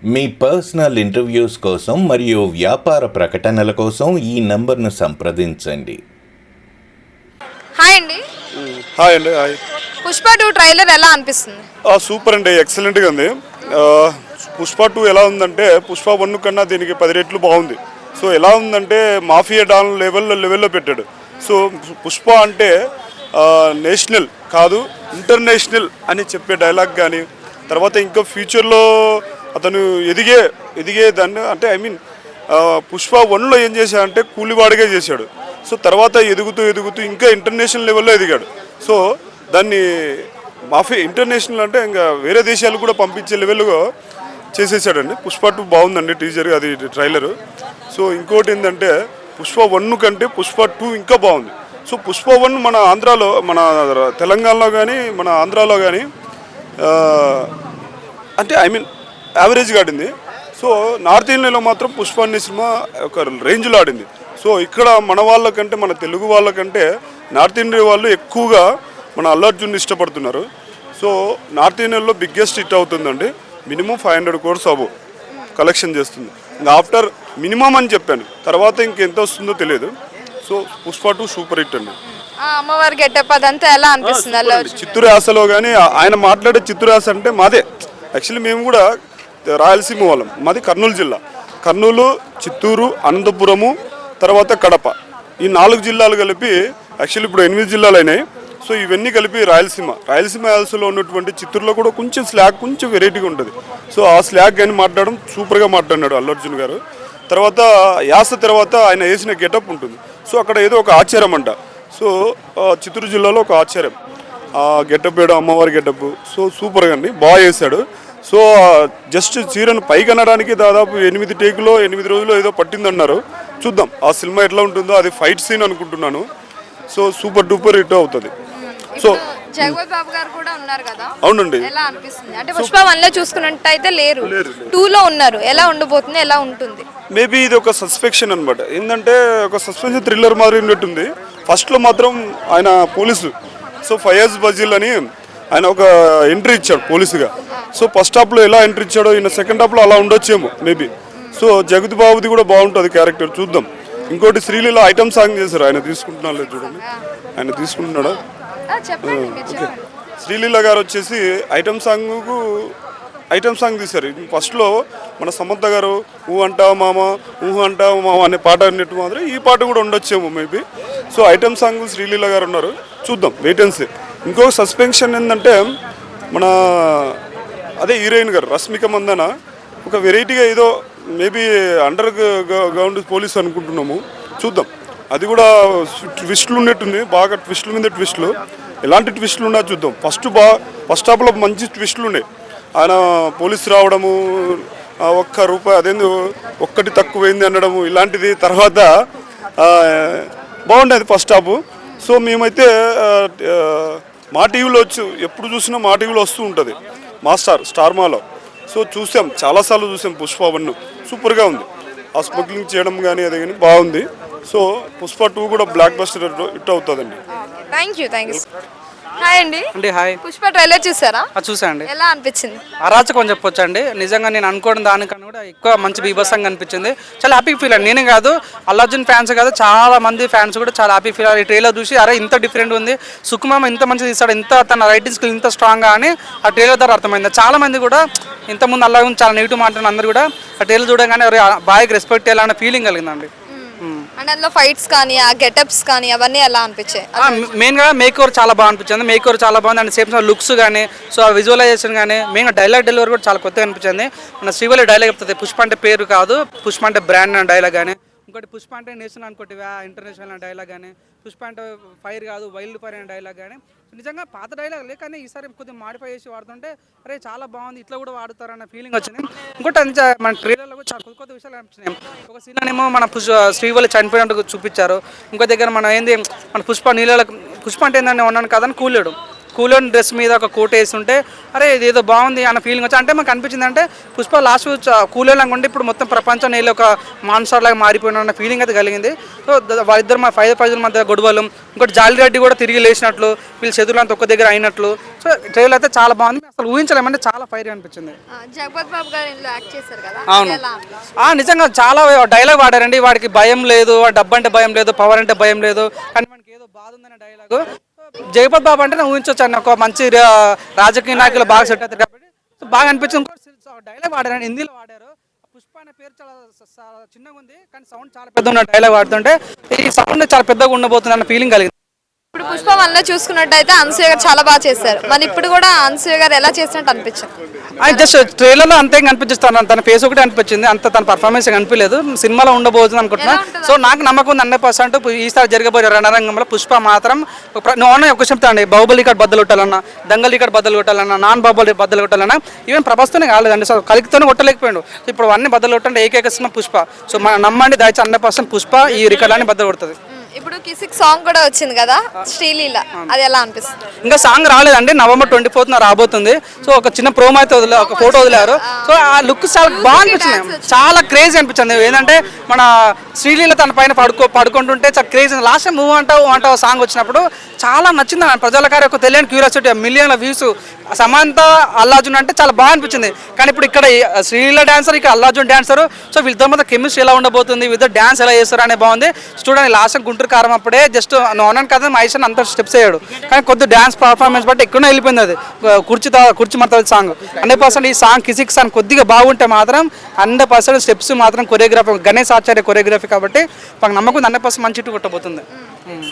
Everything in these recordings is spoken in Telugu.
మీ పర్సనల్ ఇంటర్వ్యూస్ కోసం మరియు వ్యాపార ప్రకటనల కోసం ఈ నంబర్ను సంప్రదించండి. హాయ్ అండి. హాయ్ అండి. హాయ్. పుష్ప 2 ట్రైలర్ ఎలా అనిపిస్తుంది? సూపర్ అండి, ఎక్సలెంట్గా ఉంది. పుష్ప 2 ఎలా ఉందంటే పుష్ప 1 కన్నా దీనికి 10 రెట్లు బాగుంది. సో ఎలా ఉందంటే మాఫియా డాన్ లెవెల్లో పెట్టాడు. సో పుష్ప అంటే నేషనల్ కాదు ఇంటర్నేషనల్ అని చెప్పే డైలాగ్ కానీ, తర్వాత ఇంకా ఫ్యూచర్లో అతను ఎదిగే దాన్ని అంటే పుష్ప 1లో ఏం చేశాడంటే కూలివాడిగా చేశాడు. సో తర్వాత ఎదుగుతూ ఇంకా ఇంటర్నేషనల్ లెవెల్లో ఎదిగాడు. సో దాన్ని మాఫియా ఇంటర్నేషనల్ అంటే ఇంకా వేరే దేశాలు కూడా పంపించే లెవెల్గా చేసేసాడండి. పుష్ప 2 బాగుందండి, టీజర్ అది ట్రైలరు. సో ఇంకోటి ఏంటంటే పుష్ప 1 కంటే పుష్ప 2 ఇంకా బాగుంది. సో పుష్ప 1 మన ఆంధ్రాలో, మన తెలంగాణలో కానీ మన ఆంధ్రాలో కానీ అంటే యావరేజ్గా ఆడింది. సో నార్త్ ఇండియాలో మాత్రం పుష్ప అనే సినిమా ఒక రేంజ్లో ఆడింది. సో ఇక్కడ మన వాళ్ళకంటే, మన తెలుగు వాళ్ళకంటే నార్త్ ఇండియా వాళ్ళు ఎక్కువగా మన అల్లు అర్జున్ ఇష్టపడుతున్నారు. సో నార్త్ ఇండియాలో బిగ్గెస్ట్ హిట్ అవుతుందండి. మినిమం 500 crores అబో కలెక్షన్ చేస్తుంది. ఇంకా ఆఫ్టర్ మినిమం అని చెప్పాను, తర్వాత ఇంకెంత వస్తుందో తెలియదు. సో పుష్ప 2 సూపర్ హిట్ అండి. అమ్మవారి గెటప్ అదంతా ఎలా అనిపిస్తుంది? చిత్తూరు యాసలో కానీ ఆయన మాట్లాడే చిత్తూరు యాస అంటే మాదే. యాక్చువల్లీ మేము కూడా రాయలసీమ వాళ్ళం, మాది కర్నూలు జిల్లా. కర్నూలు, చిత్తూరు, అనంతపురము, తర్వాత కడప, ఈ 4 జిల్లాలు కలిపి యాక్చువల్లీ ఇప్పుడు 8 జిల్లాలు అయినాయి. సో ఇవన్నీ కలిపి రాయలసీమ యాసలో ఉన్నటువంటి చిత్తూరులో కూడా కొంచెం స్లాగ్ కొంచెం వెరైటీగా ఉంటుంది. సో ఆ స్లాగ్ కానీ మాట్లాడడం సూపర్గా మాట్లాడినాడు అల్లు అర్జున్ గారు. తర్వాత యాస తర్వాత ఆయన వేసిన గెటప్ ఉంటుంది. సో అక్కడ ఏదో ఒక ఆచారం అంట. సో చిత్తూరు జిల్లాలో ఒక ఆచారం గెటప్ వేయడం, అమ్మవారి గెటప్. సో సూపర్గా అండి, బాగా చేశాడు. సో జస్ట్ చీరను పైకి అనడానికి దాదాపు 8 టేకులో 8 రోజులు ఏదో పట్టిందన్నారు. చూద్దాం ఆ సినిమా ఎట్లా ఉంటుందో. అది ఫైట్ సీన్ అనుకుంటున్నాను. సో సూపర్ డూపర్ హిట్ అవుతుంది. సో జగపతి బాబు గారు కూడా ఉన్నారు కదా, అవునండి. ఎలా అనిపిస్తుంది? అంటే పుష్ప 1లో చూసుకున్నట్టయితే లేరు, 2లో ఉన్నారు. ఎలా ఉండబోతుంది, ఎలా ఉంటుంది? మేబీ ఇది ఒక సస్పెక్షన్ అనమాట. ఏంటంటే ఒక సస్పెన్షన్ థ్రిల్లర్ మాదిరి ఉన్నట్టుంది. ఫస్ట్లో మాత్రం ఆయన పోలీసు, సో ఫయాజ్ బజీల్ అని ఆయన ఒక ఎంట్రీ ఇచ్చాడు పోలీసుగా. సో ఫస్ట్ హాఫ్లో ఎలా ఎంట్రీ ఇచ్చాడో ఈయన సెకండ్ హాఫ్లో అలా ఉండొచ్చేమో మేబీ. సో జగతి బాబుది కూడా బాగుంటుంది క్యారెక్టర్, చూద్దాం. ఇంకోటి శ్రీలీల ఐటమ్ సాంగ్ చేశారు, ఆయన తీసుకుంటున్నాడు చూడండి, ఆయన తీసుకుంటున్నాడా? శ్రీలీల గారు వచ్చేసి ఐటమ్ సాంగ్ తీశారు. ఫస్ట్లో మన సమంత గారు ఊ అంటావా మామ అనే పాట అన్నట్టు మాత్రం ఈ పాట కూడా ఉండొచ్చేమో maybe. So item song Sreeleela గారు ఉన్నారు, చూద్దాం, వెయిట్ అండ్ సీ. ఇంకొక సస్పెన్షన్ ఏంటంటే మన అదే హీరోయిన్ గారు రష్మిక మందన ఒక వెరైటీగా ఏదో మేబీ అండర్ గ్రౌండ్ పోలీస్ అనుకుంటున్నాము, చూద్దాం. అది కూడా ట్విస్టులు ఉన్నట్టుంది, బాగా ట్విస్టుల మీద ట్విస్టులు. ఎలాంటి ట్విస్టులు ఉన్నా చూద్దాం. ఫస్ట్ హాఫ్లో మంచి ట్విస్టులు ఉన్నాయి. ఆయన పోలీసు రావడము, ₹1 అదేందో ఒక్కటి తక్కువైంది అనడము, ఇలాంటిది. తర్వాత బాగుండేది ఫస్ట్ హాఫ్. సో మేమైతే మా టీవీలో ఎప్పుడు చూసినా మా టీవీలో వస్తూ ఉంటుంది, స్టార్ మాలో. సో చూసాం, చాలాసార్లు చూసాం. పుష్ప 1 సూపర్గా ఉంది. ఆ స్మగ్లింగ్ చేయడం కానీ అది కానీ బాగుంది. సో పుష్ప 2 కూడా బ్లాక్ బస్టర్ హిట్ అవుతుందండి. Thank you. హాయ్ అండి. హాయ్. పుష్ప ట్రైలర్ చూసారా? చూసా అండి. ఎలా అనిపించింది? అరాచకం అని చెప్పొచ్చు అండి. నిజంగా నేను అనుకోవడం దానికన్నా కూడా ఎక్కువ మంచి బీభత్సంగా అనిపించింది. చాలా హ్యాపీ ఫీల్ అండి. నేనే కాదు, అల్లు అర్జున్ ఫ్యాన్స్ కాదు, చాలా మంది ఫ్యాన్స్ కూడా చాలా హ్యాపీ ఫీల్. ఈ ట్రైలర్ చూసి అరే ఇంత డిఫరెంట్ ఉంది, సుకుమామ ఇంత మంచిగా తీస్తాడు, ఇంత తన రైటింగ్ స్కిల్ ఇంత స్ట్రాంగ్గా అని ఆ ట్రైలర్ ద్వారా అర్థమైంది. చాలా మంది కూడా ఇంతకుముందు అల్లు అర్జున్ చాలా నెగిటివ్ మాట్లాడిన అందరూ కూడా ఆ ట్రైలర్ చూడగానే బాగా రెస్పెక్ట్ చేయాలన్న ఫీలింగ్ కలిగిందండి. అండ్ అందులో ఫైట్స్ కానీ ఆ గెటప్స్ కానీ అవన్నీ ఎలా అనిపించాయి? మెయిన్గా మేక్ ఓవర్ చాలా బాగా అనిపించింది. మేక్ ఓవర్ చాలా బాగుంది. అండ్ సేమ్ లుక్స్ కానీ, సో ఆ విజువలైజేషన్ కానీ, మెయిన్గా డైలాగ్ డెలివరీ కూడా చాలా కొత్తగా అనిపించింది. మన శ్రీవల్లి డైలాగ్ చెప్తుంది, పుష్ప అంటే పేరు కాదు, పుష్ప అంటే బ్రాండ్ అనే డైలాగ్ కానీ, ఇంకోటి పుష్ప అంటే నేషనల్ అనుకోటివా ఇంటర్నేషనల్ అనే డైలాగ్ కానీ, పుష్ప అంటే ఫైర్ కాదు వైల్డ్ ఫైర్ అనే డైలాగ్ కానీ, నిజంగా పాత డైలాగ్లే కానీ ఈసారి కొద్దిగా మాడిఫై చేసి వాడుతుంటే అరే చాలా బాగుంది, ఇట్లా కూడా వాడుతారన్న ఫీలింగ్ వచ్చింది. ఇంకోటి మన ట్రైలర్లో కూడా చాలా కొత్త విషయాలు అనిపించినాయి. ఒక సీన్లోనేమో మన శ్రీవల్లి చనిపోయినట్టు చూపించారు. ఇంకో దగ్గర మన పుష్ప నీళ్ళ పుష్ప అంటే ఏంటంటే ఉన్నాను కాదని స్కూల్ డ్రెస్ మీద ఒక కోట్ వేస్తుంటే అరే ఇది ఏదో బాగుంది అన్న ఫీలింగ్ వచ్చి అంటే మాకు అనిపించింది అంటే పుష్ప లాస్ట్ కూల్ లాగా ఉండి ఇప్పుడు మొత్తం ప్రపంచం నేల ఒక మాన్స్టర్ లాగా మారిపోయిన అన్న ఫీలింగ్ అయితే కలిగింది. సో వాళ్ళిద్దరు మా 5 ప్రజల మధ్య గొడవలు, ఇంకోటి జాలిరెడ్డి కూడా తిరిగి లేచినట్లు, వీళ్ళు చదువులంతా ఒక్క దగ్గర అయినట్లు. సో ట్రైలర్ అయితే చాలా బాగుంది, అసలు ఊహించలేమంటే చాలా ఫైర్ అనిపించింది. జగపతి బాబు గారు ఇందులో యాక్ట్ చేశారు కదా, అవును. ఎలా అనిపించింది? నిజంగా చాలా డైలాగ్ వాడారండి. వాడికి భయం లేదు, డబ్బు అంటే భయం లేదు, పవర్ అంటే భయం లేదు, కానీ మనకి ఏదో బాధ ఉందనే డైలాగు. జగపతి బాబు అంటే నేను ఊహించవచ్చు అండి, ఒక మంచి రాజకీయ నాయకులు బాగా సెట్ అవుతారు కాబట్టి సో బాగా అనిపించింది. ఇంకో డైలాగ్ వాడారండి, హిందీలో వాడారు. పుష్ప అనే పేరు చాలా చిన్నగా ఉంది కానీ సౌండ్ చాలా పెద్ద ఉన్న డైలాగ్ వాడుతుంటే ఈ సౌండ్ చాలా పెద్దగా ఉండబోతుంది అన్న ఫీలింగ్ కలిగింది. ఇప్పుడు పుష్ప 1లో చూసుకున్నట్టయితే అనసూయ గారు చాలా బాగా చేశారు, మరి ఇప్పుడు కూడా అనసూయ గారు ఎలా చేసినట్టు అనిపించింది? జస్ట్ ట్రైలర్లో అంతే కనిపించిస్తాను, తన ఫేస్ ఒకటి అనిపించింది, అంత తన పర్ఫార్మెన్స్ కనిపించలేదు. సినిమాలో ఉండబోతుంది అనుకుంటున్నా. సో నాకు నమ్మకం ఉంది 100% ఈసారి జరగబోయే రణరంగంలో పుష్ప మాత్రం ఒక చెప్తానండి, బాహుబలి ఇక్కడ బద్దలు కొట్టాలన్నా, దంగల్ ఇక్కడ బద్దలు కొట్టాలన్నా, నాన్ బాహుబలి బద్దలు కొట్టాలన్నా, ఈవెన్ ప్రభాస్తోనే కాలేదండి. సో కలికితోనే కొట్టలేకపోయాడు. ఇప్పుడు అన్ని బద్దలు కొట్టండి ఏకైక సినిమా పుష్ప. సో మనం నమ్మండి దయచేసి 100% పుష్ప ఈ రికార్డాన్ని బద్దలు కొడుతుంది. ఇప్పుడు కిసిక్ సాంగ్ కూడా వచ్చింది కదా శ్రీలీల, అది ఎలా అనిపిస్తుంది? ఇంకా సాంగ్ రాలేదండి, November 24th రాబోతుంది. సో ఒక చిన్న ప్రోమో అయితే ఒక ఫోటో వదిలారు. సో ఆ లుక్ చాలా బాగా అనిపించింది, చాలా క్రేజీ అనిపించింది. ఏంటంటే మన శ్రీలీల తన పైన పడుకుంటుంటే చాలా క్రేజీ. లాస్ట్ మూవ్ అంటావు సాంగ్ వచ్చినప్పుడు చాలా నచ్చింది ప్రజలకారి, ఒక తెలియని క్యూరియాసిటీ, మిలియన్ల వ్యూస్. సమంత అల్లార్జున్ అంటే చాలా బాగా అనిపించింది. కానీ ఇప్పుడు ఇక్కడ శ్రీలీల డాన్సర్, ఇక్కడ అల్లార్జున్ డాన్సర్. సో వీళ్ళిద్దరి మధ్య కెమిస్ట్రీ ఎలా ఉండబోతుంది, వీళ్ళిద్దరు డాన్స్ ఎలా చేస్తారు అనే బాగుంది. చూడండి లాస్ట్ గుంటూరు కారం అప్పుడే జస్ట్ నోనన్ కదా మైసన్ అంత స్టెప్స్ అయ్యాడు, కానీ కొద్ది డాన్స్ పర్ఫార్మెన్స్ బట్టి ఎక్కడో వెళ్ళిపోయింది. అది కుర్చీ మత సాంగ్ 100% ఈ సాంగ్ కిసిక్ సాంగ్ కొద్దిగా బాగుంటే మాత్రం 100% స్టెప్స్ మాత్రం కొరియోగ్రఫీ గణేష్ ఆచార్య కొరియోగ్రఫీ కాబట్టి మాకు నమ్మకం 100% మంచి ఇటు కొట్టబోతుంది.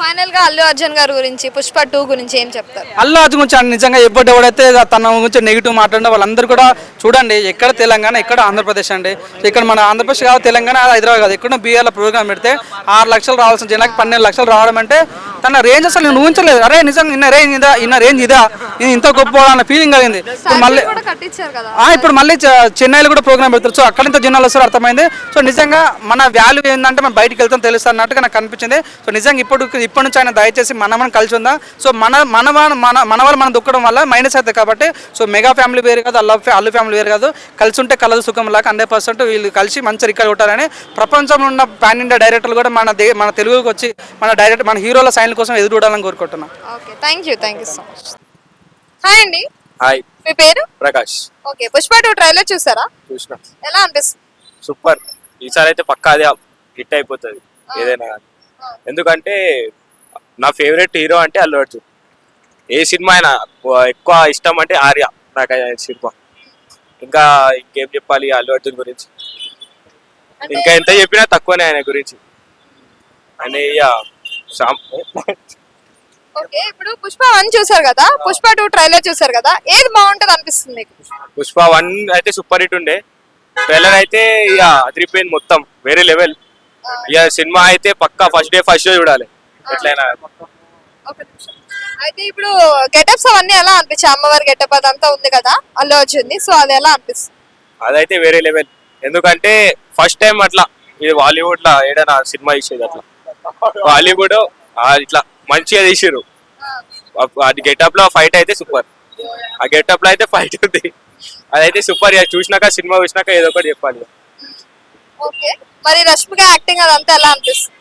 ఫైనల్ గా అల్లు అర్జున్ గారి గురించి పుష్ప 2 గురించి ఏం చెప్తారు? అల్లు అర్జున్ గురించి నిజంగా ఎవడైతే తన గురించి నెగిటివ్ మాట్లాడిన వాళ్ళందరూ కూడా చూడండి, ఎక్కడ తెలంగాణ ఎక్కడ ఆంధ్రప్రదేశ్ అండి. ఇక్కడ మన ఆంధ్రప్రదేశ్ కాదు, తెలంగాణ హైదరాబాద్ కాదు, ఎక్కడ బీఆర్లో ప్రోగ్రామ్ పెడితే 6 లక్షలు రావాల్సిన జనానికి 12 లక్షలు రావడం అంటే తన రేంజ్ అసలు నేను ఊహించలేదు. అరే నిజంగా ఇన్న రేంజ్ ఇదా, నేను ఇంత గొప్ప అన్న ఫీలింగ్ కలిగింది. ఇప్పుడు మళ్ళీ ఇప్పుడు మళ్ళీ చెన్నైలో కూడా ప్రోగ్రామ్ పెడతారు. సో అక్కడ ఇంత జనాలు వస్తారు అర్థమైంది. సో నిజంగా మన వాల్యూ ఏంటంటే మనం బయటకు వెళ్తాం తెలుస్తుంది అన్నట్టుగా నాకు అనిపించింది. సో నిజంగా ఇప్పటి నుంచి ఆయన దయచేసి మనం కలిసి ఉందాం. సో మన వాళ్ళు మనం దుక్కడం వల్ల మైనస్ అవుతాయి కాబట్టి సో మెగా ఫ్యామిలీ వేరు కాదు, అల్లు ఫ్యామిలీ వేరు కాదు, కలిసి ఉంటే కలదు సుఖం లాగా 100% వీళ్ళు కలిసి మంచి రికార్డ్ కొట్టాలని ప్రపంచంలో ఉన్న పాన్ ఇండియా డైరెక్టర్లు కూడా మన తెలుగుకి వచ్చి మన హీరోల సైన్ల కోసం ఎదురు చూడాలని కోరుకుంటున్నాం. Okay, thank you so much. Hi అండి. హాయ్, మీ పేరు? ప్రకాష్. ఓకే, పుష్ప 2 ట్రైలర్ చూసారా? చూసిన, ఎలా అనిపిస్తుంది? సూపర్. ఈసారి అయితే పక్కా అదే హిట్ అయిపోతుంది ఏదైనా కానీ. ఎందుకంటే నా ఫేవరెట్ హీరో అంటే అల్లు అర్జున్. ఏ సినిమా అయినా ఎక్కువ ఇష్టం అంటే ఆర్య నాకు ఆయన సినిమా. ఇంకా ఇంకేం చెప్పాలి అల్లు అర్జున్ గురించి, ఇంకా ఎంత చెప్పినా తక్కువనే ఆయన గురించి. అని ఓకే, ఇప్పుడు పుష్ప 1 చూసారు కదా, పుష్ప 2 ట్రైలర్ చూసారు కదా, ఏది బాగుంటది అనిపిస్తుంది మీకు? పుష్ప 1 అయితే సూపర్ హిట్ ఉండే, ట్రైలర్ అయితే ఇక అదిరిపోయింది మొత్తం, వేరే లెవెల్. ఇక సినిమా అయితే పక్కా ఫస్ట్ డే చూడాలి ఎట్లయినా. అయితే ఇప్పుడు గెటప్స్ అవన్నీ ఎలా అనిపించాయి? అమ్మవారి గెటప్ అదంతా ఉంది కదా అల్లు అర్జున్ ది, సో అది ఎలా అనిపిస్తుంది? అదైతే వేరే లెవెల్. ఎందుకంటే ఫస్ట్ టైం అట్లా ఇది బాలీవుడ్ లో ఏదైనా సినిమా తీసేది అట్లా. బాలీవుడ్ ఇట్లా మంచిగా తీసిరు. అది గెటప్ లో ఫైట్ అయితే సూపర్. ఆ గెటప్ లో అయితే ఫైట్ ఉంది, అదైతే సూపర్. చూసినాక సినిమా చూసినాక ఏదో ఒకటి చెప్పాలి. ఓకే, మరి రష్మిక యాక్టింగ్ అదంతా ఎలా అనిపిస్తుంది?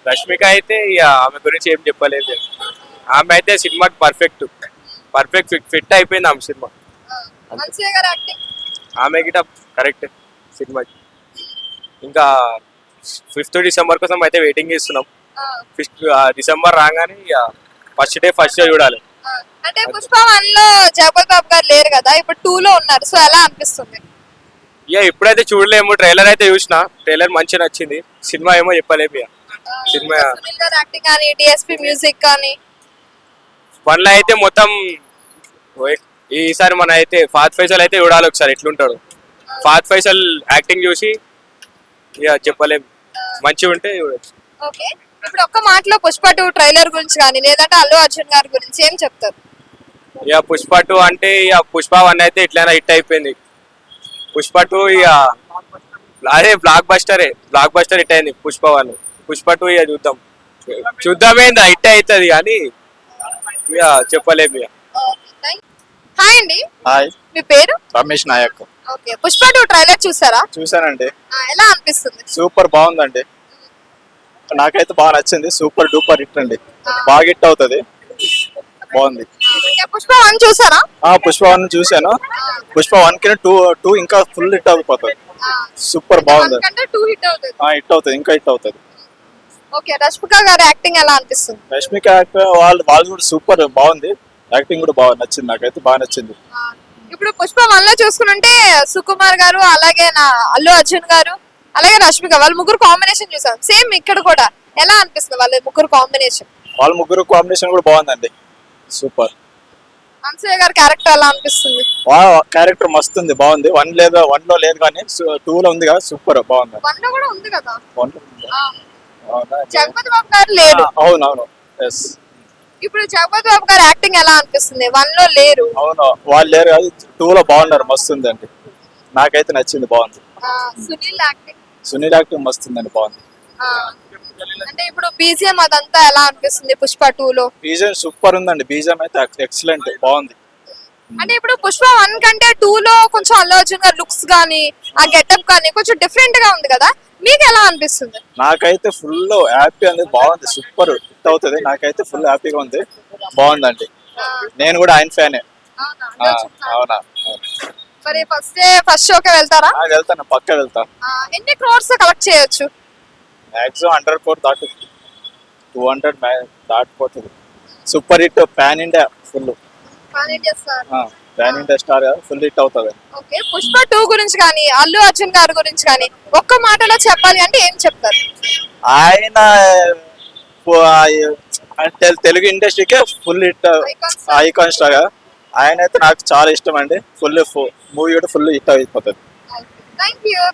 రష్మిక అయితే ఇక ఆమె గురించి ఏం చెప్పలేదు. ఆమె అయితే సినిమాకి పర్ఫెక్ట్ ఫిట్ అయిపోయింది ఆమె సినిమా. అనసూయ గారి యాక్టింగ్, ఆమె గిట కరెక్ట్ సినిమాకి. ఇంకా 5th డిసెంబర్ కోసం అయితే వెయిటింగ్ చేస్తున్నాం. 5th డిసెంబర్ రాగానే ఇక ఫస్ట్ డే చూడాలి. అంటే పుష్ప 1 లో జగపతి బాబు గారు లేరు కదా, ఇప్పుడు 2 లో ఉన్నారు, సో ఎలా అనిపిస్తుంది? ఇక ఇప్పుడైతే చూడలేము, ట్రైలర్ అయితే చూసిన, ట్రైలర్ మంచిగా నచ్చింది. సినిమా ఏమో చెప్పలేము. ఇక సినిమా యాక్టింగ్ కానీ డిఎస్పీ మ్యూజిక్ కానీ 1లో అయితే మొత్తం. ఈసారి మన అయితే ఫాత్ ఫైసల్ అయితే చూడాలి ఒకసారి ఎట్లుంటాడు. ఫాత్ ఫైసల్ యాక్టింగ్ చూసి ఇక చెప్పలేము, మంచిగా ఉంటే చూడొచ్చు. ఓకే, ఇప్పుడు ఒక్క మాటలో పుష్ప 2 ట్రైలర్ గురించి కానీ లేదంటే అల్లు అర్జున్ గారి గురించి ఏం చెప్తారు? ఇక పుష్ప 2 అంటే ఇక పుష్ప 1 అయితే ఎట్లయినా హిట్ అయిపోయింది. పుష్ప 2 ఇక అదే బ్లాక్ బస్టర్ హిట్ అయింది పుష్ప 1. పుష్ప 2 ఇక చూద్దామేందా హిట్ అవుతుంది కానీ ఇక చెప్పలేము. ఇక హాయ్ అండి, హాయ్, మీ పేరు? రమేష్ నాయక్. ఓకే, పుష్ప 2 ట్రైలర్ చూసారా? చూసానండి, ఎలా అనిపిస్తుంది? సూపర్ బాగుందండి. నాకైతే బాగా నచ్చింది. సూపర్ డూపర్ హిట్ అండి, బాగా హిట్ అవుతుంది. బాగుంది. ఓకే, పుష్ప 1 చూసారా? పుష్ప 1 చూశాను. పుష్ప 1 కి టూ ఇంకా ఫుల్ హిట్ అయిపోతుంది. సూపర్ బాగుంది. 1 కంటే 2 హిట్ అవుతుంది. హిట్ అవుతుంది, ఇంకా హిట్ అవుతుంది. ఓకే, రష్మిక గారి యాక్టింగ్ ఎలా అనిపిస్తుంది? రష్మిక వాళ్ళు కూడా సూపర్ బాగుంది. యాక్టింగ్ కూడా బాగా నచ్చింది, నాకైతే బాగా నచ్చింది. ఇప్పుడు పుష్ప 1 లో చూసుకుంటే సుకుమార్ గారు, అలాగే అల్లు అర్జున్ గారు, అలాగే రష్మిక, వాళ్ళ ముగ్గురు కాంబినేషన్ చూసాం. సేమ్ ఇక్కడ కూడా ఎలా అనిపిస్తుంది వాళ్ళ ముగ్గురు కాంబినేషన్? వాళ్ళ ముగ్గురు కాంబినేషన్ కూడా బాగుందండి, సూపర్. అనసూయ గారి క్యారెక్టర్ ఎలా అనిపిస్తుంది? క్యారెక్టర్ మస్తు ఉంది, బాగుంది. 1 లో లేదు కానీ 2 లో ఉంది కదా, సూపర్ బాగుంది. 1 లో కూడా ఉంది కదా. 1 లో ఉంది. అవునా? జగపతి బాబు గారు లేరు. అవునవును, ఎస్. ఇప్పుడు జగపతి బాబు గారి యాక్టింగ్ ఎలా అనిపిస్తుంది? 1 లో లేరు. అవును, వాళ్ళు లేరు కానీ 2 లో బాగున్నారు, మస్తు ఉందండి. నాకైతే నచ్చింది, బాగుంది. సునీల్ యాక్టింగ్, సునీల్ యాక్టింగ్ మస్తు ఉందండి, బాగుంది. అంటే ఇప్పుడు బీజిఎం అదంతా ఎలా అనిపిస్తుంది పుష్ప 2 లో? బీజం సూపర్ ఉందండి, బీజం అయితే ఎక్సలెంట్, బాగుంది. అంటే ఇప్పుడు పుష్ప 1 కంటే 2 లో కొంచెం అల్లు అర్జున్ గారి లుక్స్ గానీ, ఆ గెటప్ కానీ కొంచెం డిఫరెంట్ గా ఉంది కదా, మీకు ఎలా అనిపిస్తుంది? నాకైతే ఫుల్ హ్యాపీ అనేది, బాగుంది, సూపర్ హిట్ అవుతుంది. నాకైతే ఫుల్ హ్యాపీగా ఉంది, బాగుందండి. నేను కూడా ఆయన ఫ్యానే. అవునా? మరి ఫస్ట్ షోకే వెళ్తారా? వెళ్తాను, పక్కా వెళ్తా. ఎన్ని క్రోర్స్ కలెక్ట్ చేయొచ్చు? మాక్సిమం 100 crore దాటుతుంది, 200 దాటిపోతుంది. Super hit, pan India full. Pan India star, full hit అవుతుంది. ఓకే, పుష్ప 2 గురించి కానీ, అల్లు అర్జున్ గారి గురించి కానీ ఒక్క మాటలో చెప్పాలి అంటే ఏం చెప్తారు? ఆయన అంటే తెలుగు ఇండస్ట్రీకే ఫుల్ హిట్ ఐకాన్ స్టార్. ఆయన అయితే నాకు చాలా ఇష్టం అండి. ఫుల్ మూవీ కూడా ఫుల్ హిట్ అయిపోతుంది. Thank you.